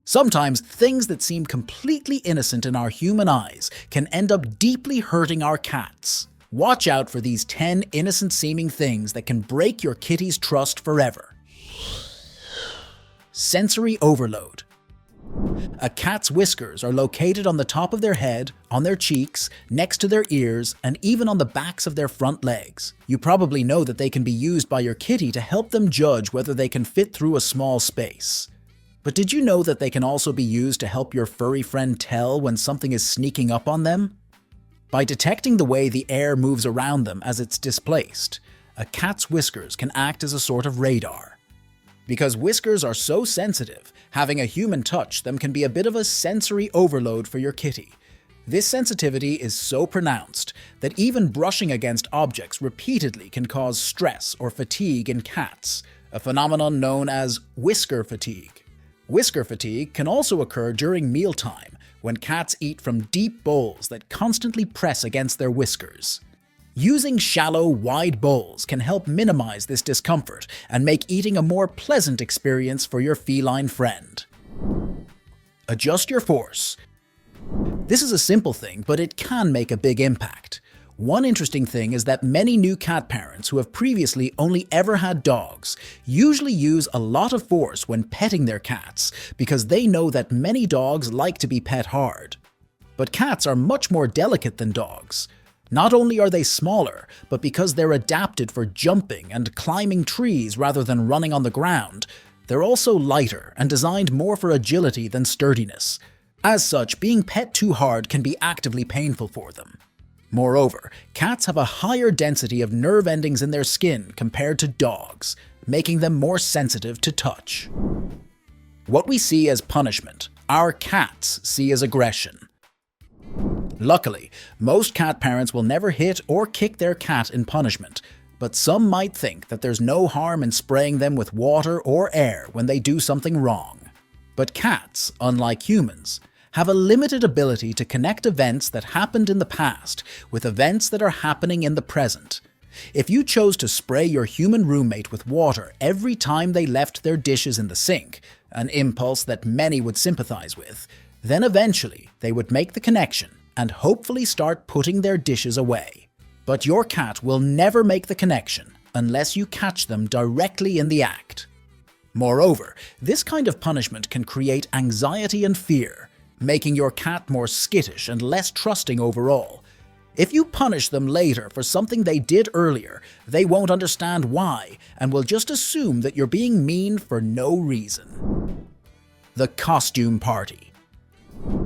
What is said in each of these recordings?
Sometimes things that seem completely innocent in our human eyes can end up deeply hurting our cats. Watch out for these 10 innocent-seeming things that can break your kitty's trust forever. Sensory overload. A cat's whiskers are located on the top of their head, on their cheeks, next to their ears, and even on the backs of their front legs. You probably know that they can be used by your kitty to help them judge whether they can fit through a small space. But did you know that they can also be used to help your furry friend tell when something is sneaking up on them? By detecting the way the air moves around them as it's displaced, a cat's whiskers can act as a sort of radar. Because whiskers are so sensitive, having a human touch them can be a bit of a sensory overload for your kitty. This sensitivity is so pronounced that even brushing against objects repeatedly can cause stress or fatigue in cats, a phenomenon known as whisker fatigue. Whisker fatigue can also occur during mealtime, when cats eat from deep bowls that constantly press against their whiskers. Using shallow, wide bowls can help minimize this discomfort and make eating a more pleasant experience for your feline friend. Adjust your force. This is a simple thing, but it can make a big impact. One interesting thing is that many new cat parents who have previously only ever had dogs usually use a lot of force when petting their cats because they know that many dogs like to be pet hard. But cats are much more delicate than dogs. Not only are they smaller, but because they're adapted for jumping and climbing trees rather than running on the ground, they're also lighter and designed more for agility than sturdiness. As such, being pet too hard can be actively painful for them. Moreover, cats have a higher density of nerve endings in their skin compared to dogs, making them more sensitive to touch. What we see as punishment, our cats see as aggression. Luckily, most cat parents will never hit or kick their cat in punishment, but some might think that there's no harm in spraying them with water or air when they do something wrong. But cats, unlike humans, have a limited ability to connect events that happened in the past with events that are happening in the present. If you chose to spray your human roommate with water every time they left their dishes in the sink, an impulse that many would sympathize with, then eventually they would make the connection and hopefully start putting their dishes away. But your cat will never make the connection unless you catch them directly in the act. Moreover, this kind of punishment can create anxiety and fear, making your cat more skittish and less trusting overall. If you punish them later for something they did earlier, they won't understand why and will just assume that you're being mean for no reason. The costume party.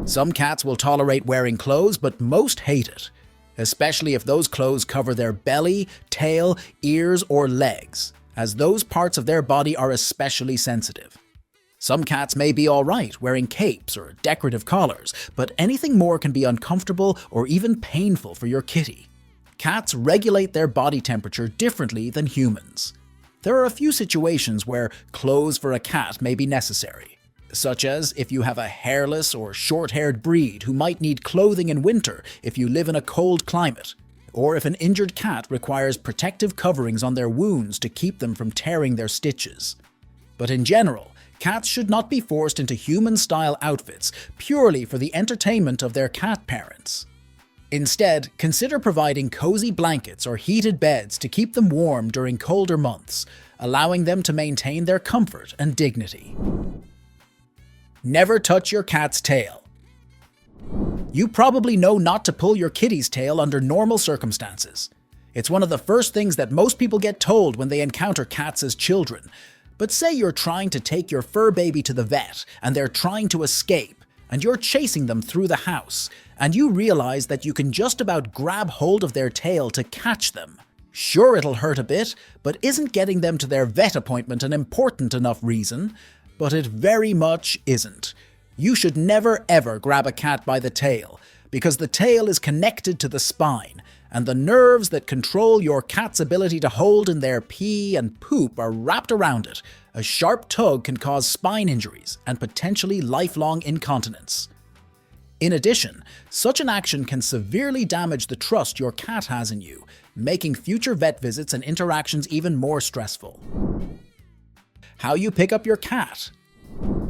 Some cats will tolerate wearing clothes, but most hate it, especially if those clothes cover their belly, tail, ears, or legs, as those parts of their body are especially sensitive. Some cats may be alright wearing capes or decorative collars, but anything more can be uncomfortable or even painful for your kitty. Cats regulate their body temperature differently than humans. There are a few situations where clothes for a cat may be necessary, such as if you have a hairless or short-haired breed who might need clothing in winter if you live in a cold climate, or if an injured cat requires protective coverings on their wounds to keep them from tearing their stitches. But in general, cats should not be forced into human-style outfits purely for the entertainment of their cat parents. Instead, consider providing cozy blankets or heated beds to keep them warm during colder months, allowing them to maintain their comfort and dignity. Never touch your cat's tail. You probably know not to pull your kitty's tail under normal circumstances. It's one of the first things that most people get told when they encounter cats as children. But say you're trying to take your fur baby to the vet and they're trying to escape, and you're chasing them through the house, and you realize that you can just about grab hold of their tail to catch them. Sure, it'll hurt a bit, but isn't getting them to their vet appointment an important enough reason? But it very much isn't. You should never ever grab a cat by the tail, because the tail is connected to the spine, and the nerves that control your cat's ability to hold in their pee and poop are wrapped around it. A sharp tug can cause spine injuries and potentially lifelong incontinence. In addition, such an action can severely damage the trust your cat has in you, making future vet visits and interactions even more stressful. How you pick up your cat.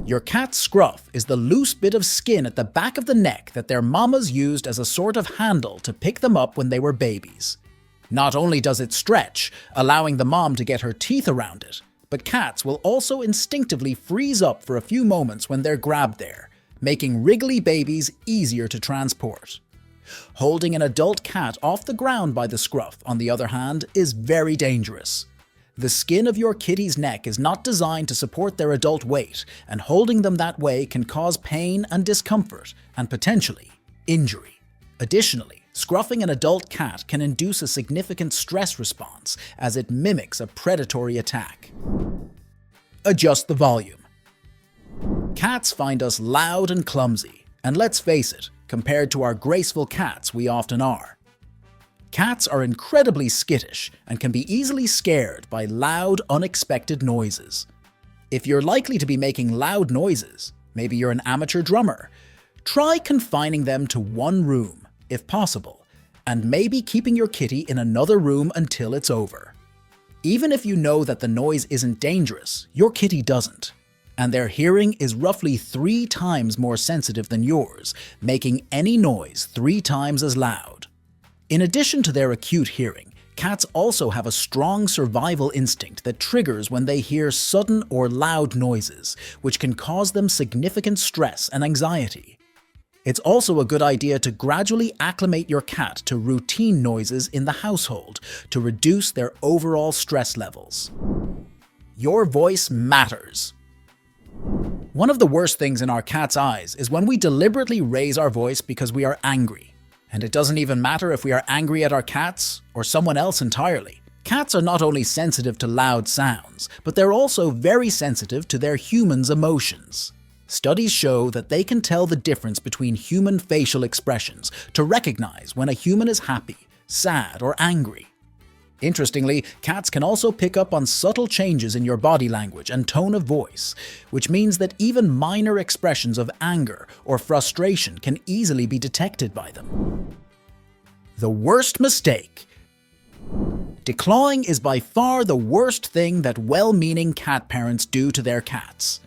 Your cat's scruff is the loose bit of skin at the back of the neck that their mamas used as a sort of handle to pick them up when they were babies. Not only does it stretch, allowing the mom to get her teeth around it, but cats will also instinctively freeze up for a few moments when they're grabbed there, making wriggly babies easier to transport. Holding an adult cat off the ground by the scruff, on the other hand, is very dangerous. The skin of your kitty's neck is not designed to support their adult weight, and holding them that way can cause pain and discomfort, and potentially injury. Additionally, scruffing an adult cat can induce a significant stress response as it mimics a predatory attack. Adjust the volume. Cats find us loud and clumsy, and let's face it, compared to our graceful cats we often are. Cats are incredibly skittish and can be easily scared by loud, unexpected noises. If you're likely to be making loud noises, maybe you're an amateur drummer, try confining them to one room, if possible, and maybe keeping your kitty in another room until it's over. Even if you know that the noise isn't dangerous, your kitty doesn't, and their hearing is roughly 3 times more sensitive than yours, making any noise 3 times as loud. In addition to their acute hearing, cats also have a strong survival instinct that triggers when they hear sudden or loud noises, which can cause them significant stress and anxiety. It's also a good idea to gradually acclimate your cat to routine noises in the household to reduce their overall stress levels. Your voice matters. One of the worst things in our cat's eyes is when we deliberately raise our voice because we are angry. And it doesn't even matter if we are angry at our cats or someone else entirely. Cats are not only sensitive to loud sounds, but they're also very sensitive to their humans' emotions. Studies show that they can tell the difference between human facial expressions to recognize when a human is happy, sad, or angry. Interestingly, cats can also pick up on subtle changes in your body language and tone of voice, which means that even minor expressions of anger or frustration can easily be detected by them. The worst mistake. Declawing is by far the worst thing that well-meaning cat parents do to their cats.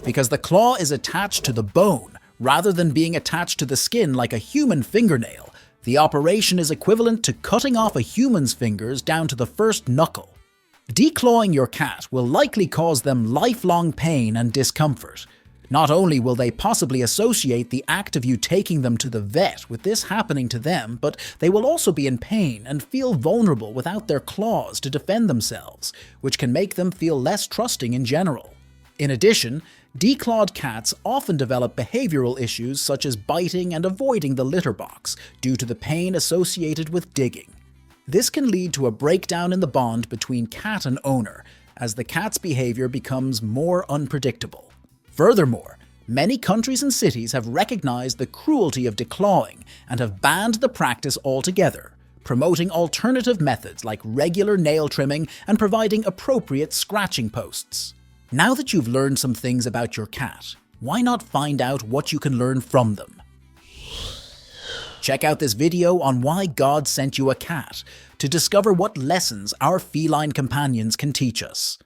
Because the claw is attached to the bone rather than being attached to the skin like a human fingernail, the operation is equivalent to cutting off a human's fingers down to the first knuckle. Declawing your cat will likely cause them lifelong pain and discomfort. Not only will they possibly associate the act of you taking them to the vet with this happening to them, but they will also be in pain and feel vulnerable without their claws to defend themselves, which can make them feel less trusting in general. In addition, declawed cats often develop behavioral issues such as biting and avoiding the litter box due to the pain associated with digging. This can lead to a breakdown in the bond between cat and owner, as the cat's behavior becomes more unpredictable. Furthermore, many countries and cities have recognized the cruelty of declawing and have banned the practice altogether, promoting alternative methods like regular nail trimming and providing appropriate scratching posts. Now that you've learned some things about your cat, why not find out what you can learn from them? Check out this video on why God sent you a cat to discover what lessons our feline companions can teach us.